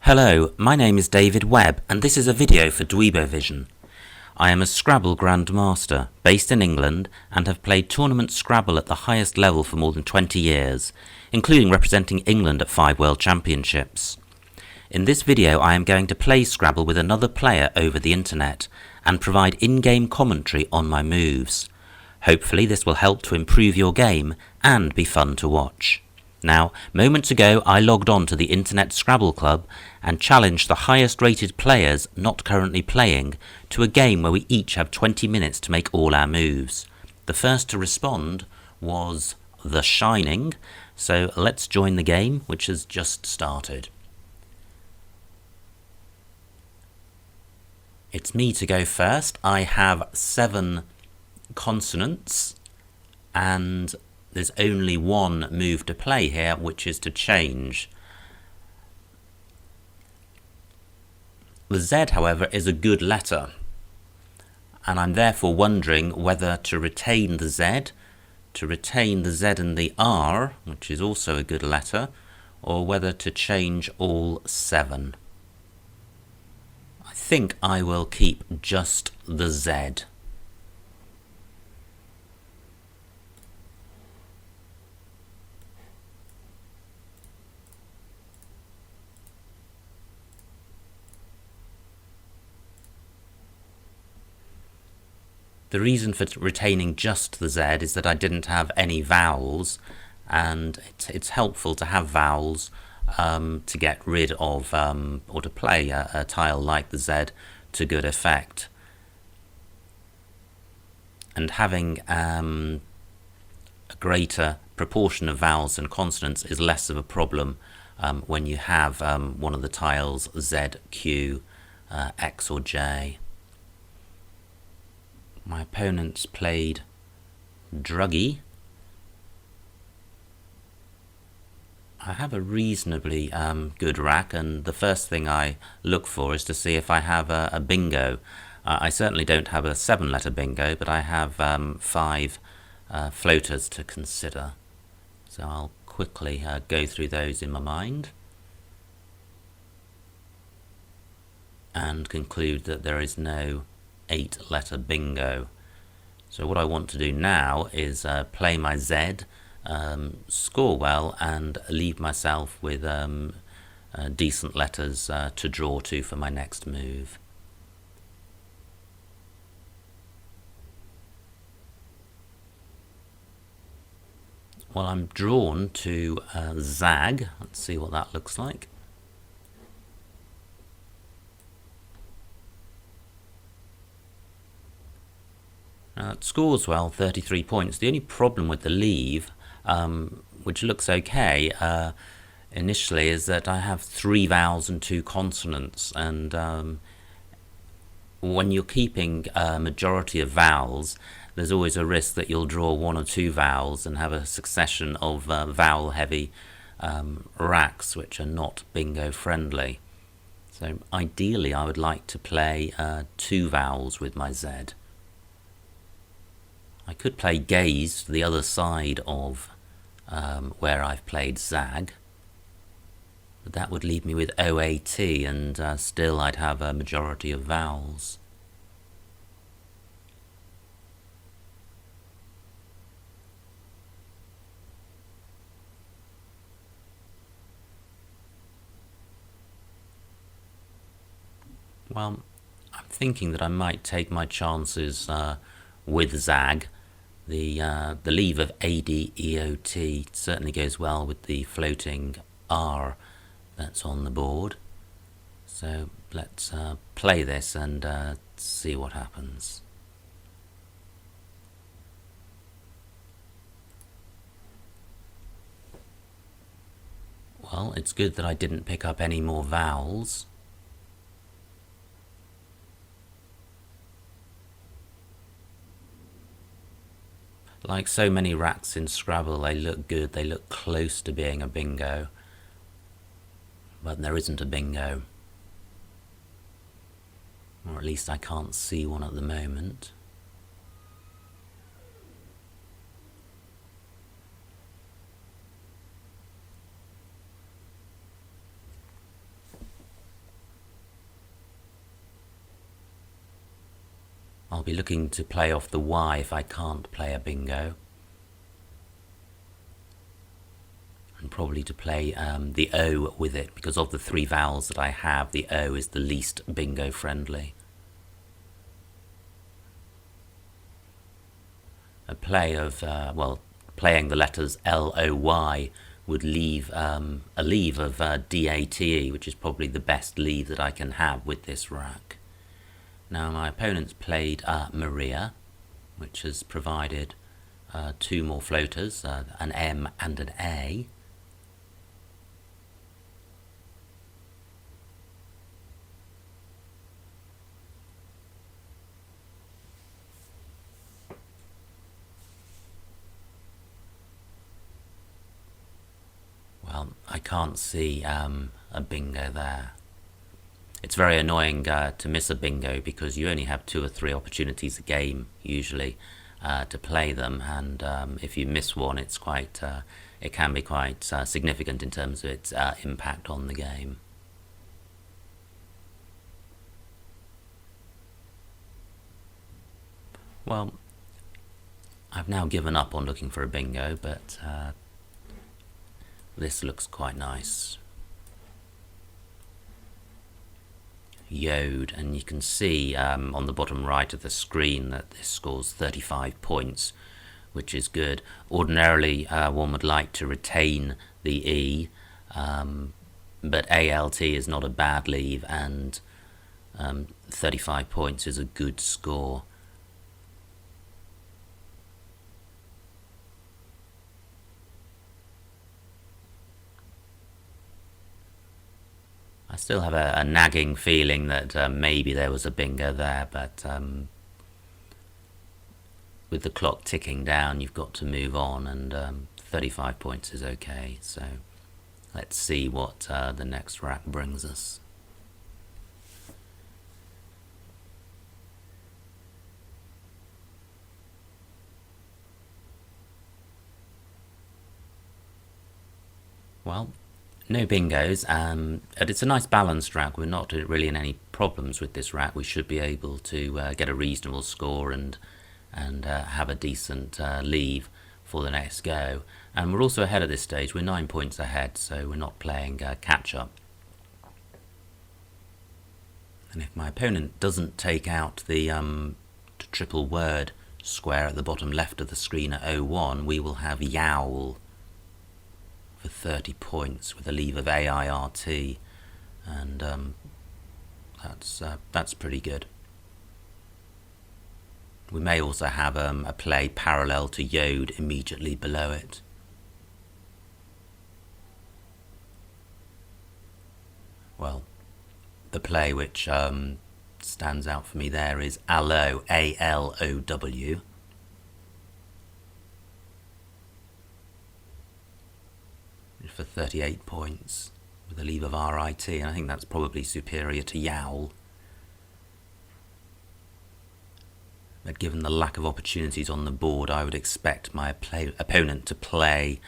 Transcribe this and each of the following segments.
Hello, my name is David Webb and this is a video for Dweebovision. I am a Scrabble grandmaster based in England and have played tournament Scrabble at the highest level for more than 20 years, including representing England at 5 World Championships. In this video I am going to play Scrabble with another player over the internet and provide in-game commentary on my moves. Hopefully this will help to improve your game and be fun to watch. Now, moments ago I logged on to the Internet Scrabble Club and challenged the highest rated players not currently playing to a game where we each have 20 minutes to make all our moves. The first to respond was The Shining, so let's join the game, which has just started. It's me to go first. I have 7 consonants and there's only one move to play here, which is to change. The Z, however, is a good letter, and I'm therefore wondering whether to retain the Z and the R, which is also a good letter, or whether to change all 7. I think I will keep just the Z. The reason for retaining just the Z is that I didn't have any vowels, and it's helpful to have vowels to get rid of or to play a tile like the Z to good effect. And having a greater proportion of vowels and consonants is less of a problem when you have one of the tiles Z, Q, X or J. My opponents played Druggy. I have a reasonably good rack, and the first thing I look for is to see if I have a bingo. I certainly don't have a 7-letter bingo, but I have 5 floaters to consider. So I'll quickly go through those in my mind and conclude that there is no 8-letter bingo. So what I want to do now is play my Z, score well, and leave myself with decent letters to draw to for my next move. Well, I'm drawn to Zag. Let's see what that looks like. It scores well, 33 points. The only problem with the leave, which looks okay initially, is that I have 3 vowels and 2 consonants, and when you're keeping a majority of vowels, there's always a risk that you'll draw 1 or 2 vowels and have a succession of vowel-heavy racks, which are not bingo friendly. So ideally I would like to play 2 vowels with my Z. I could play gaze to the other side of where I've played Zag, but that would leave me with OAT, and still I'd have a majority of vowels. Well, I'm thinking that I might take my chances with Zag. The leave of ADEOT certainly goes well with the floating R that's on the board. So let's play this and see what happens. Well, it's good that I didn't pick up any more vowels. Like so many racks in Scrabble, they look good, they look close to being a bingo, but there isn't a bingo. Or at least I can't see one at the moment. I'll be looking to play off the Y if I can't play a bingo. And probably to play the O with it, because of the 3 vowels that I have, the O is the least bingo friendly. A play of, playing the letters L-O-Y would leave a leave of D-A-T-E, which is probably the best leave that I can have with this rack. Now my opponent's played Maria, which has provided 2 more floaters, an M and an A. Well, I can't see a bingo there. It's very annoying to miss a bingo because you only have 2 or 3 opportunities a game usually to play them, and if you miss one, it's quite it can be quite significant in terms of its impact on the game. Well, I've now given up on looking for a bingo, but this looks quite nice. Yod, and you can see on the bottom right of the screen that this scores 35 points, which is good. Ordinarily one would like to retain the E, but ALT is not a bad leave, and 35 points is a good score. I still have a nagging feeling that maybe there was a bingo there, but with the clock ticking down, you've got to move on, and 35 points is okay. So let's see what the next rack brings us. Well, no bingos, and it's a nice balanced rack. We're not really in any problems with this rack. We should be able to get a reasonable score and have a decent leave for the next go. And we're also ahead at this stage. We're 9 points ahead, so we're not playing catch up. And if my opponent doesn't take out the triple word square at the bottom left of the screen at 01, we will have yowl for 30 points with a leave of AIRT, and that's pretty good. We may also have a play parallel to Yod immediately below it. Well, the play which stands out for me there is Allow, A-L-O-W. For 38 points with a leave of RIT, and I think that's probably superior to yowl. But given the lack of opportunities on the board, I would expect my opponent to play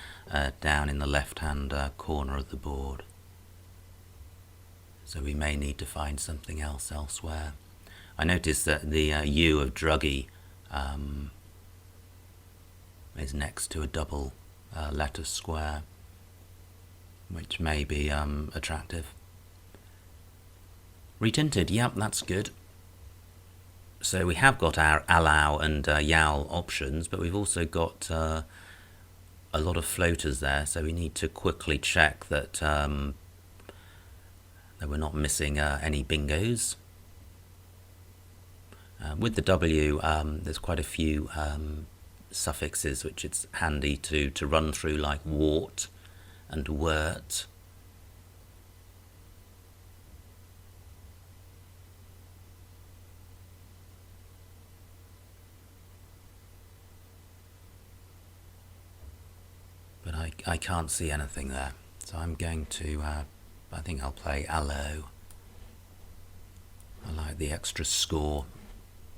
down in the left-hand corner of the board. So we may need to find something else elsewhere. I noticed that the U of druggy is next to a double letter square, which may be attractive. Retinted, yep, that's good. So we have got our allow and yowl options, but we've also got a lot of floaters there, so we need to quickly check that we're not missing any bingos. With the W, there's quite a few suffixes which it's handy to run through, like wart and wort. But I can't see anything there, so I'm going to, I think I'll play allo. I like the extra score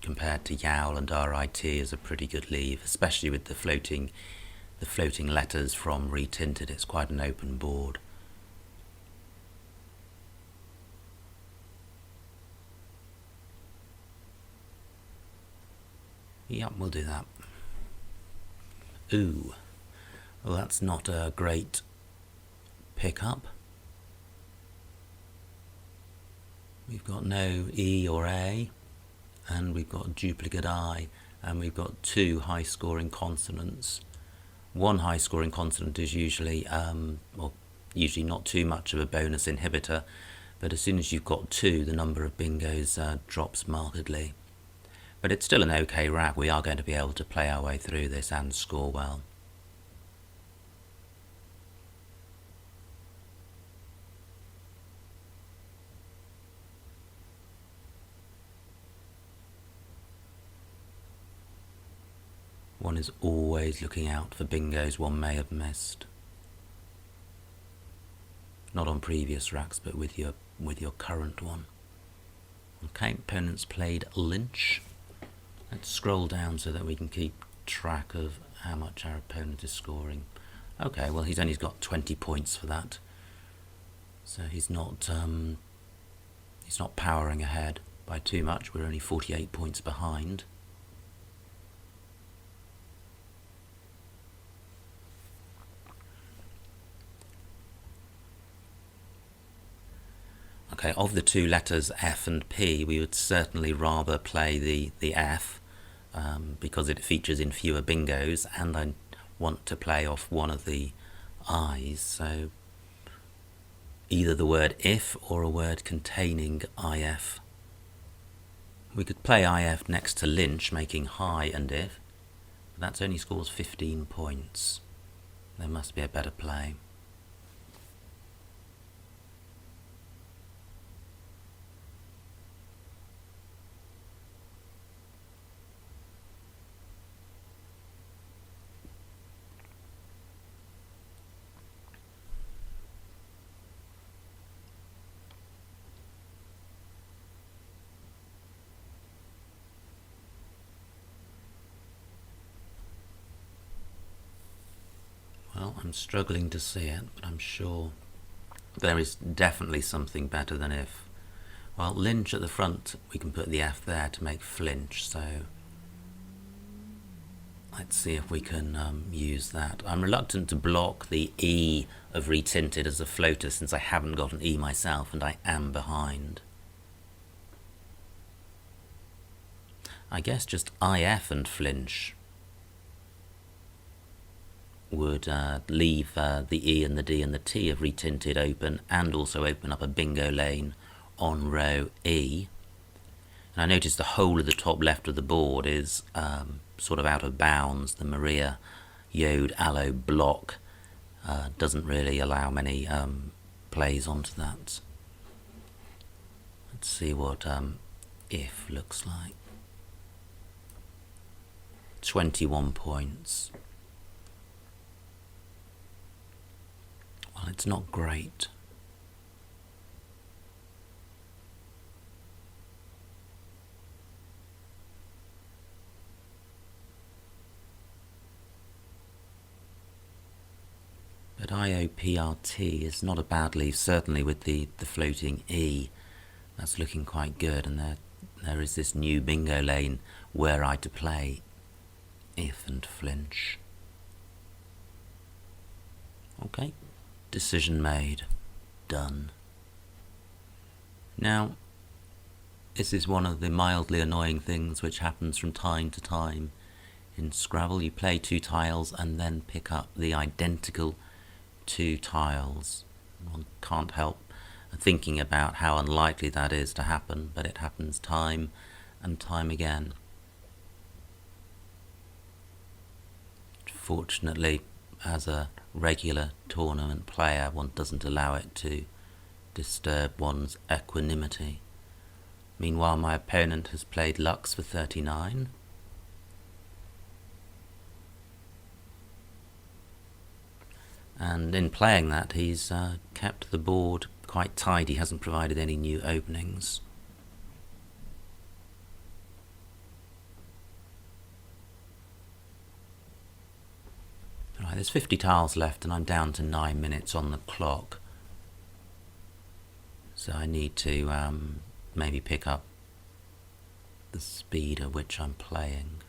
compared to yowl, and RIT is a pretty good leave, especially with the floating letters from retinted. It's quite an open board. Yep, we'll do that. Ooh. Well, that's not a great pickup. We've got no E or A, and we've got duplicate I, and we've got two high-scoring consonants. One high-scoring consonant is usually, well, usually not too much of a bonus inhibitor, but as soon as you've got two, the number of bingos drops markedly. But it's still an okay rap. We are going to be able to play our way through this and score well. One is always looking out for bingos one may have missed. Not on previous racks, but with your current one. Okay, opponent's played Lynch. Let's scroll down so that we can keep track of how much our opponent is scoring. Okay, well he's only got 20 points for that, so he's not powering ahead by too much. We're only 48 points behind. Okay, of the two letters F and P, we would certainly rather play the F because it features in fewer bingos, and I want to play off one of the I's, so either the word if or a word containing IF. We could play IF next to Lynch, making high and if, but that only scores 15 points. There must be a better play. Well, I'm struggling to see it, but I'm sure there is definitely something better than if. Well, Lynch at the front, we can put the F there to make flinch, so let's see if we can use that. I'm reluctant to block the E of retinted as a floater since I haven't got an E myself and I am behind. I guess just IF and flinch would leave the E and the D and the T of retinted open, and also open up a bingo lane on row E. And I notice the whole of the top left of the board is sort of out of bounds. The Maria Yod Aloe block doesn't really allow many plays onto that. Let's see what if looks like. 21 points. Well, it's not great. But IOPRT is not a bad leave, certainly with the floating E. That's looking quite good, and there is this new bingo lane were I to play if and flinch. Okay. Decision made. Done. Now, this is one of the mildly annoying things which happens from time to time in Scrabble. You play two tiles and then pick up the identical two tiles. One can't help thinking about how unlikely that is to happen, but it happens time and time again. Fortunately, as a regular tournament player, one doesn't allow it to disturb one's equanimity. Meanwhile, my opponent has played Lux for 39. And in playing that, he's kept the board quite tight. He hasn't provided any new openings. Right, there's 50 tiles left and I'm down to 9 minutes on the clock. So I need to maybe pick up the speed at which I'm playing.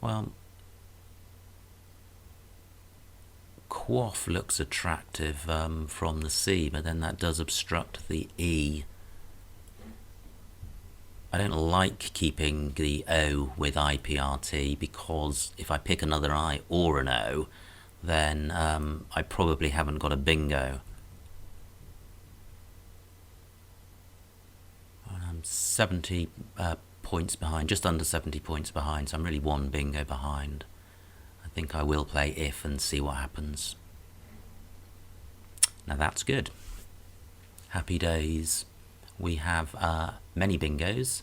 Well, quaff looks attractive from the C, but then that does obstruct the E. I don't like keeping the O with IPRT, because if I pick another I or an O, then I probably haven't got a bingo. I'm 70 points behind, just under 70 points behind, so I'm really one bingo behind. I think I will play if and see what happens. Now that's good. Happy days. We have many bingos.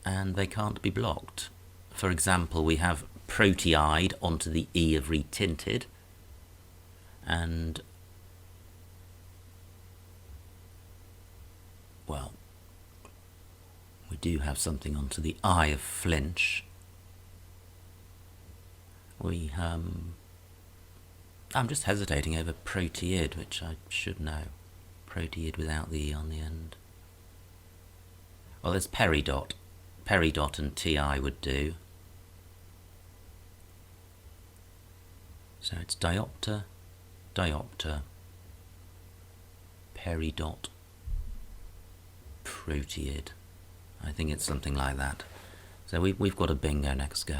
And they can't be blocked. For example, we have proteide onto the E of retinted, and well, we do have something onto the I of flinch. I'm just hesitating over proteid, which I should know. Proteid without the E on the end. Well, there's peridot. Peridot and TI would do. So it's diopter, diopter, peridot, proteid. I think it's something like that. So we've got a bingo next go.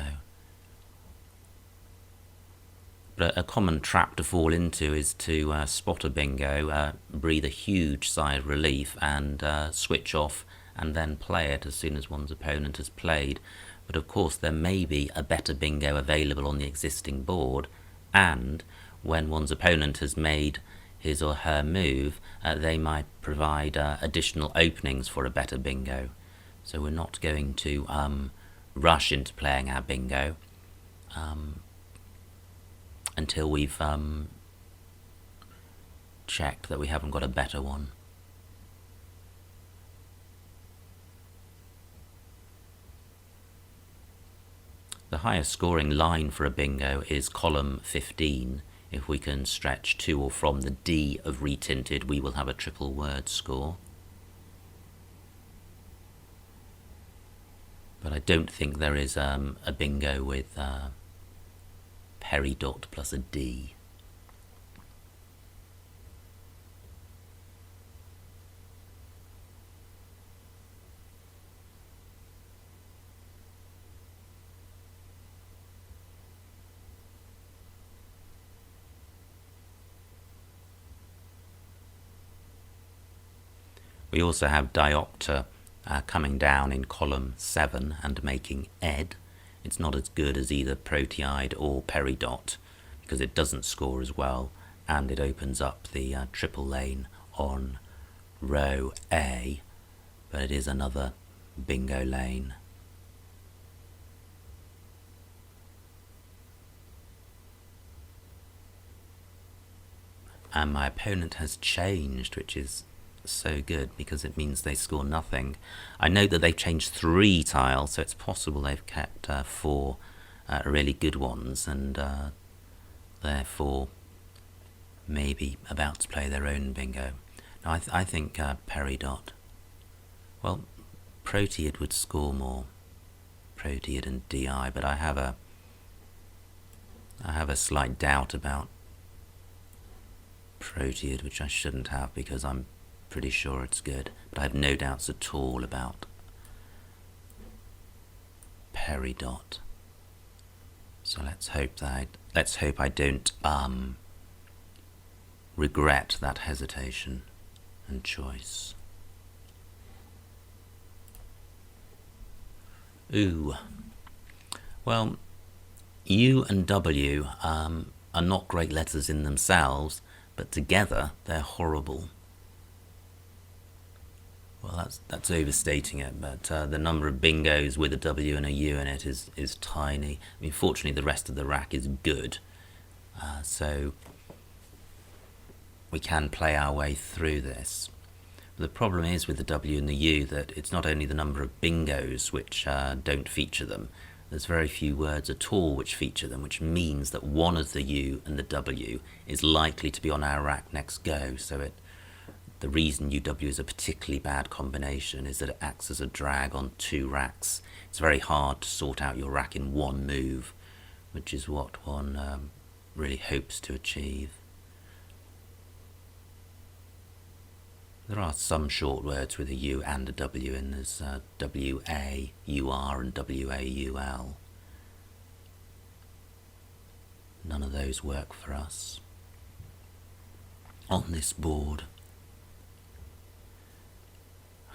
But a common trap to fall into is to spot a bingo, breathe a huge sigh of relief and switch off and then play it as soon as one's opponent has played. But of course there may be a better bingo available on the existing board, and when one's opponent has made his or her move, they might provide additional openings for a better bingo. So we're not going to rush into playing our bingo until we've checked that we haven't got a better one. The highest scoring line for a bingo is column 15. If we can stretch to or from the D of retinted, we will have a triple word score. But I don't think there is a bingo with peridot plus a D. We also have diopter coming down in column 7 and making ed. It's not as good as either proteide or peridot because it doesn't score as well, and it opens up the triple lane on row A, but it is another bingo lane. And my opponent has changed, which is so good because it means they score nothing. I know that they've changed 3 tiles, so it's possible they've kept 4 really good ones, and therefore maybe about to play their own bingo. Now I think peridot. Well, proteid would score more. Proteid and DI, but I have a slight doubt about proteid, which I shouldn't have because I'm pretty sure it's good, but I have no doubts at all about peridot. So let's hope I don't regret that hesitation and choice. Ooh. Well, U and W are not great letters in themselves, but together they're horrible. Well, that's overstating it, but the number of bingos with a W and a U in it is tiny. I mean, fortunately, the rest of the rack is good, so we can play our way through this. But the problem is with the W and the U that it's not only the number of bingos which don't feature them. There's very few words at all which feature them, which means that one of the U and the W is likely to be on our rack next go. So the reason UW is a particularly bad combination is that it acts as a drag on 2 racks. It's very hard to sort out your rack in one move, which is what one really hopes to achieve. There are some short words with a U and a W in. There's W-A-U-R and W-A-U-L. None of those work for us on this board.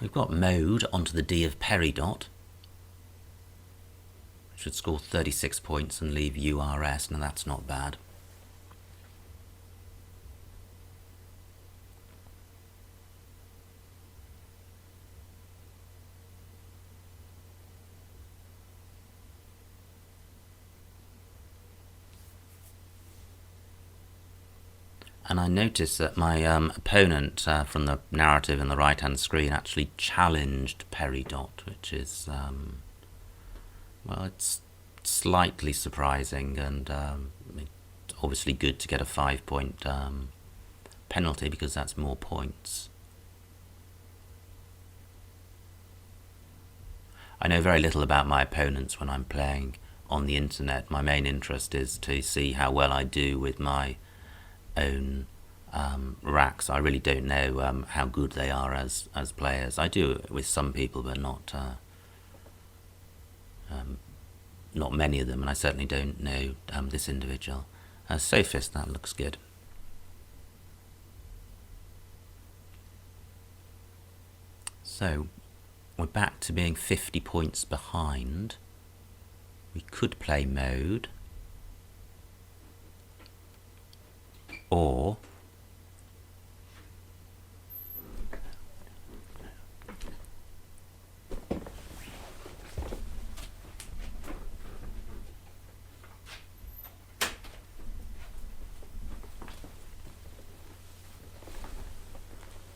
We've got mode onto the D of peridot. Should score 36 points and leave URS. Now that's not bad. And I noticed that my opponent from the narrative in the right-hand screen actually challenged peridot, which is, well, it's slightly surprising, and it's obviously good to get a 5-point penalty because that's more points. I know very little about my opponents when I'm playing on the internet. My main interest is to see how well I do with my own racks. I really don't know how good they are as players. I do with some people, but not many of them, and I certainly don't know this individual. Sophist, that looks good. So we're back to being 50 points behind. We could play mode, or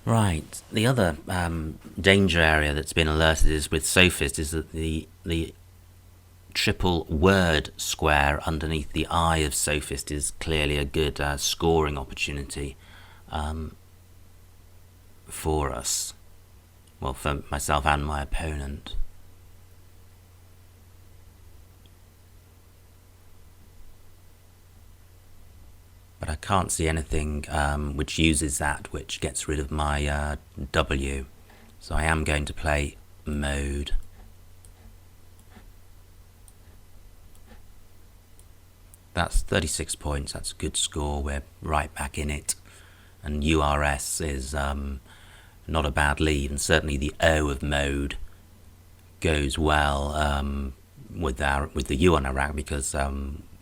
right, the other danger area that's been alerted is with Sophist is that the triple word square underneath the eye of Sophist is clearly a good scoring opportunity for us, well, for myself and my opponent. But I can't see anything which uses that, which gets rid of my W. So I am going to play mode. That's 36 points, that's a good score, we're right back in it. And URS is not a bad lead, and certainly the O of mode goes well with the U on our rack, because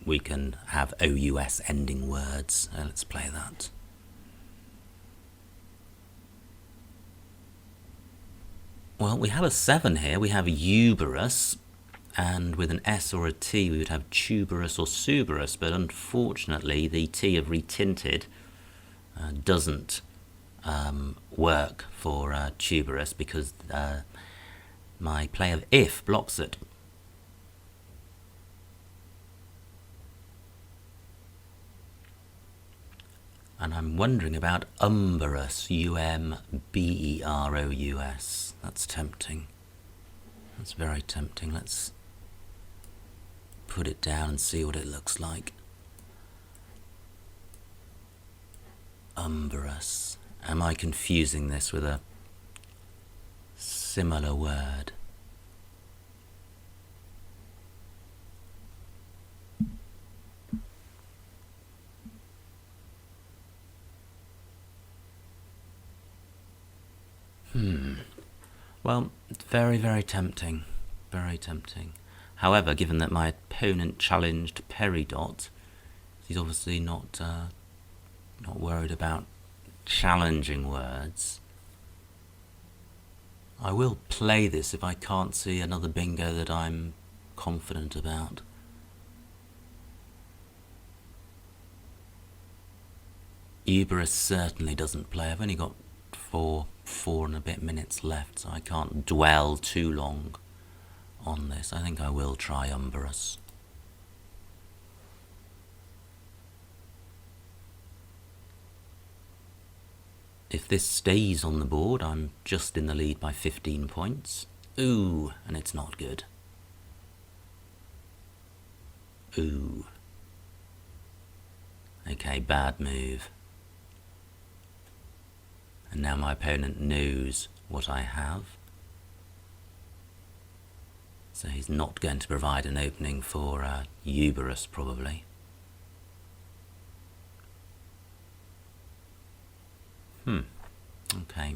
we can have OUS ending words. Let's play that. Well, we have a 7 here, we have uberous, and with an S or a T we would have tuberous or suberous, but unfortunately the T of retinted doesn't work for tuberous, because my play of if blocks it. And I'm wondering about umberous, U-M-B-E-R-O-U-S. That's tempting. That's very tempting. Let's put it down and see what it looks like. Umberous. Am I confusing this with a similar word? Well, it's very, very tempting. Very tempting. However, given that my opponent challenged peridot, he's obviously not worried about challenging words. I will play this if I can't see another bingo that I'm confident about. Uberus certainly doesn't play. I've only got four and a bit minutes left, so I can't dwell too long on this. I think I will try umberous. If this stays on the board, I'm just in the lead by 15 points. Ooh, and it's not good. Ooh. Okay, bad move. And now my opponent knows what I have. So he's not going to provide an opening for Uberus, probably. Okay.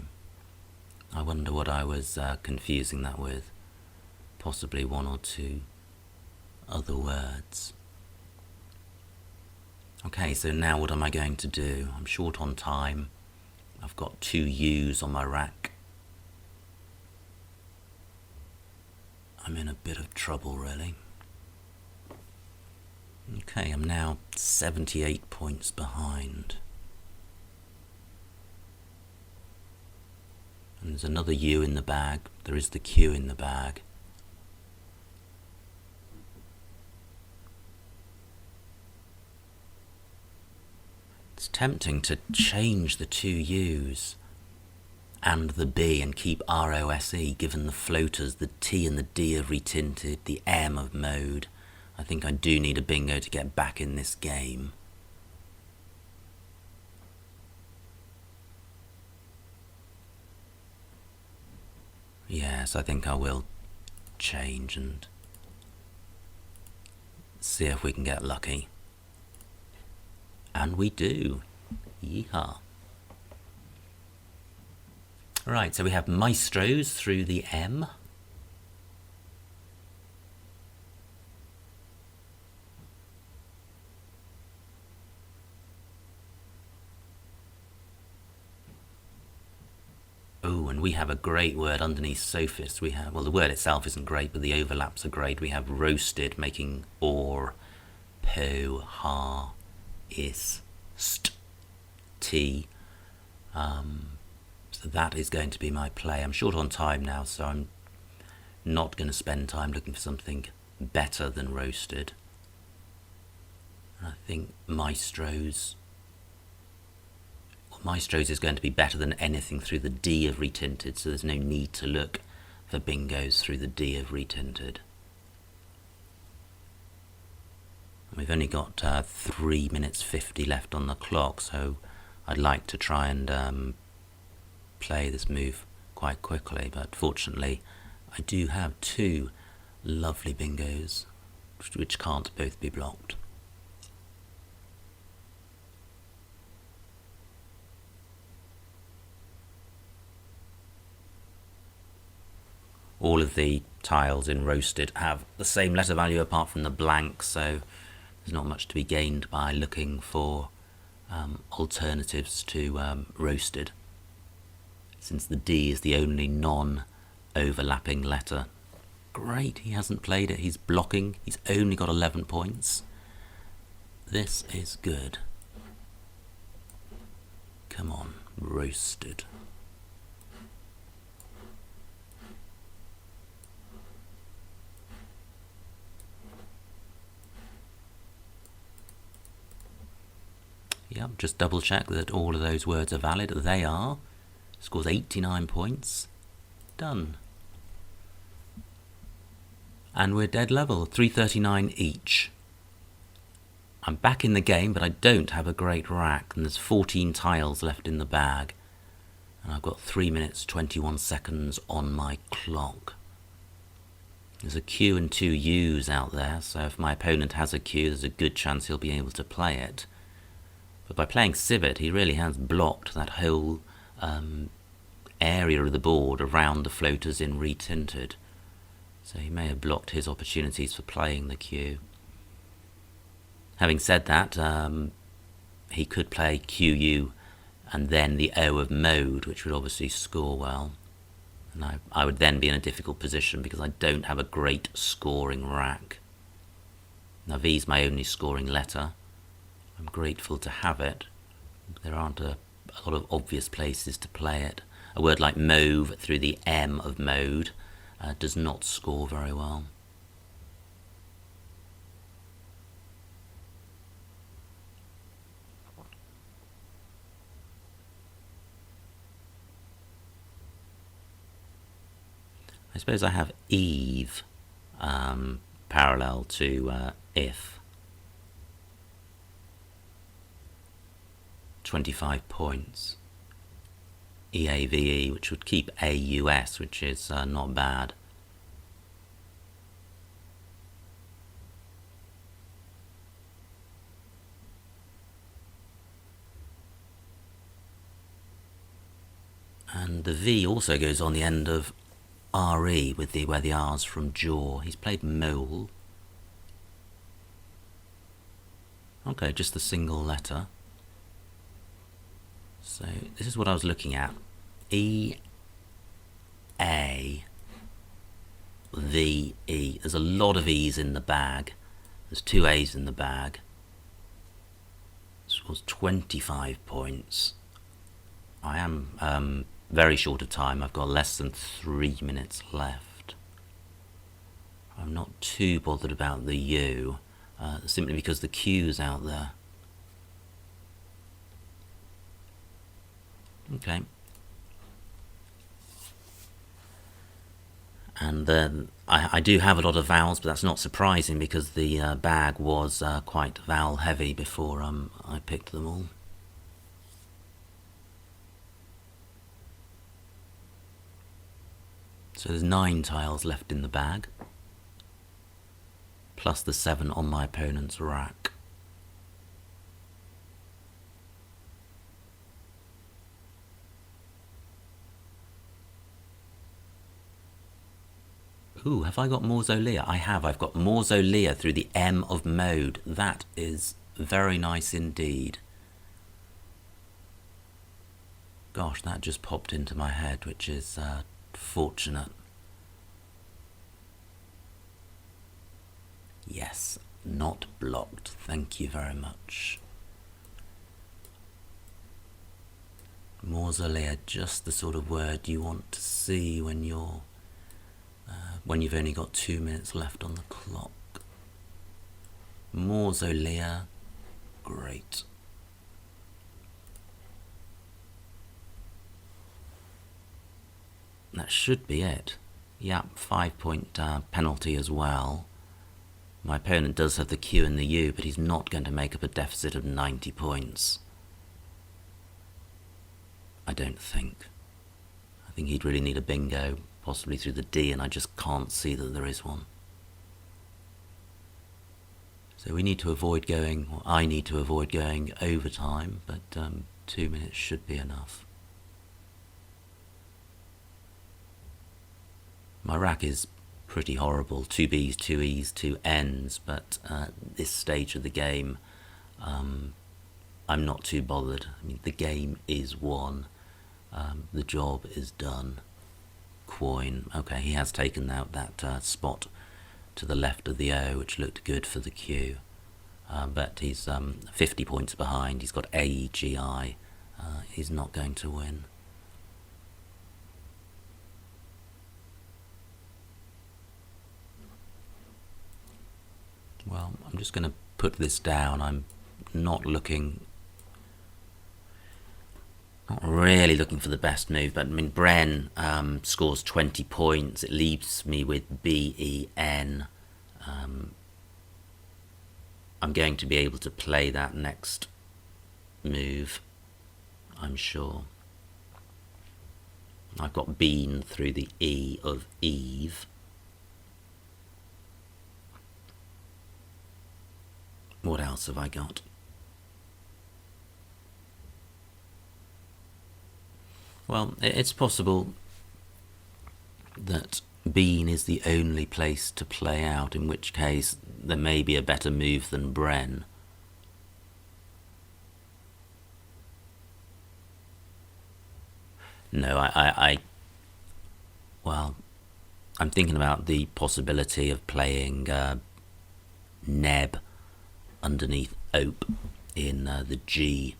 I wonder what I was confusing that with. Possibly one or two other words. Okay, so now what am I going to do? I'm short on time. I've got 2 U's on my rack. I'm in a bit of trouble, really. Okay, I'm now 78 points behind. And there's another U in the bag. There is the Q in the bag. It's tempting to change the 2 U's and the B and keep ROSE, given the floaters, the T and the D are retinted, the M of mode. I think I do need a bingo to get back in this game. Yes, I think I will change and see if we can get lucky. And we do. Yeehaw. Right, so we have maestros through the M. Oh, and we have a great word underneath sophist. We have, well, the word itself isn't great, but the overlaps are great. We have roasted, making or, po, ha, is, st, t. So that is going to be my play. I'm short on time now, so I'm not going to spend time looking for something better than roasted. I think maestros is going to be better than anything through the D of retinted, so there's no need to look for bingos through the D of retinted. We've only got 3 minutes 50 left on the clock, so I'd like to try and play this move quite quickly, but fortunately I do have 2 lovely bingos which can't both be blocked. All of the tiles in roasted have the same letter value apart from the blank, so there's not much to be gained by looking for alternatives to roasted, since the D is the only non-overlapping letter. Great, he hasn't played it, he's blocking, he's only got 11 points. This is good. Come on, roasted. Yep, just double check that all of those words are valid. They are. Scores 89 points. Done. And we're dead level, 339 each. I'm back in the game, but I don't have a great rack, and there's 14 tiles left in the bag. And I've got 3 minutes 21 seconds on my clock. There's a Q and 2 U's out there, so if my opponent has a Q, there's a good chance he'll be able to play it. But by playing civet, he really has blocked that whole area of the board around the floaters in retinted. So he may have blocked his opportunities for playing the Q. Having said that, he could play QU and then the O of mode, which would obviously score well. And I would then be in a difficult position because I don't have a great scoring rack. Now V's my only scoring letter. I'm grateful to have it. There aren't a lot of obvious places to play it. A word like mauve through the M of mode does not score very well. suppose I have Eve parallel to if. 25 points. EAVE, which would keep AUS, which is not bad. And the V also goes on the end of RE with where the R's from jaw. He's played mole. Okay, just the single letter. So this is what I was looking at. E A V E. There's a lot of E's in the bag. There's 2 A's in the bag. This was 25 points. I am very short of time. I've got less than 3 minutes left. I'm not too bothered about the U, simply because the Q's out there. Okay. And then I do have a lot of vowels, but that's not surprising because the bag was quite vowel heavy before I picked them all. So there's 9 tiles left in the bag, plus the 7 on my opponent's rack. Ooh, have I got Mausolea? I have. I've got Mausolea through the M of mode. That is very nice indeed. Gosh, that just popped into my head, which is fortunate. Yes, not blocked. Thank you very much. Mausolea, just the sort of word you want to see when you're when you've only got 2 minutes left on the clock. Mausolea, great. That should be it. Yep, 5-point penalty as well. My opponent does have the Q and the U, but he's not going to make up a deficit of 90 points. I don't think. I think he'd really need a bingo, possibly through the D, and I just can't see that there is one. So we need to avoid going, or I need to avoid going overtime, but 2 minutes should be enough. My rack is pretty horrible, 2 B's, 2 E's, 2 N's, but at this stage of the game, I'm not too bothered. I mean, the game is won, the job is done. Coin, okay, he has taken out that spot to the left of the O, which looked good for the Q, but he's 50 points behind. He's got A, G, I. He's not going to win. Well, I'm just going to put this down. I'm not really looking for the best move, but I mean, Bren scores 20 points. It leaves me with B-E-N. I'm going to be able to play that next move, I'm sure. I've got Bean through the E of Eve. What else have I got? Well, it's possible that Bean is the only place to play out, in which case there may be a better move than Bren. No, well, I'm thinking about the possibility of playing Neb underneath Ope in the G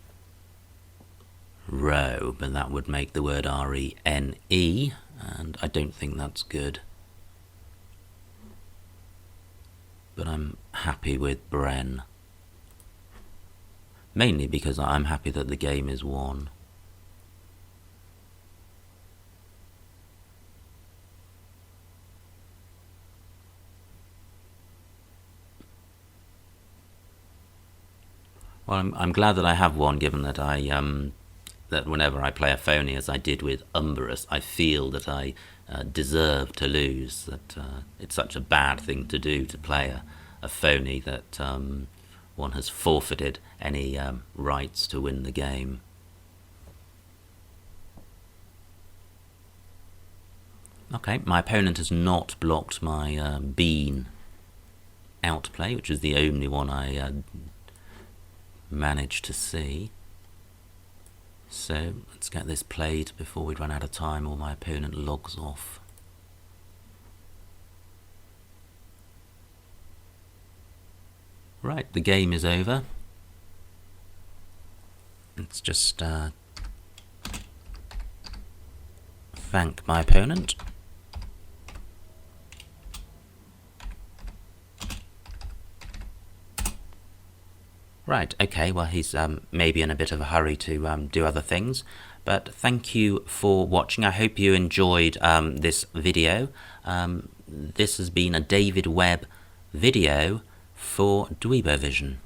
row, but that would make the word R-E-N-E, and I don't think that's good. But I'm happy with Bren. Mainly because I'm happy that the game is won. Well, I'm glad that I have one, given that that whenever I play a phony, as I did with Umberus, I feel that I deserve to lose. That it's such a bad thing to do, to play a phony, that one has forfeited any rights to win the game. Okay, my opponent has not blocked my bean outplay, which is the only one I managed to see. So let's get this played before we run out of time or my opponent logs off. Right, the game is over. Let's just thank my opponent. Right, okay, well he's maybe in a bit of a hurry to do other things, but thank you for watching. I hope you enjoyed this video. This has been a David Webb video for Dweebovision.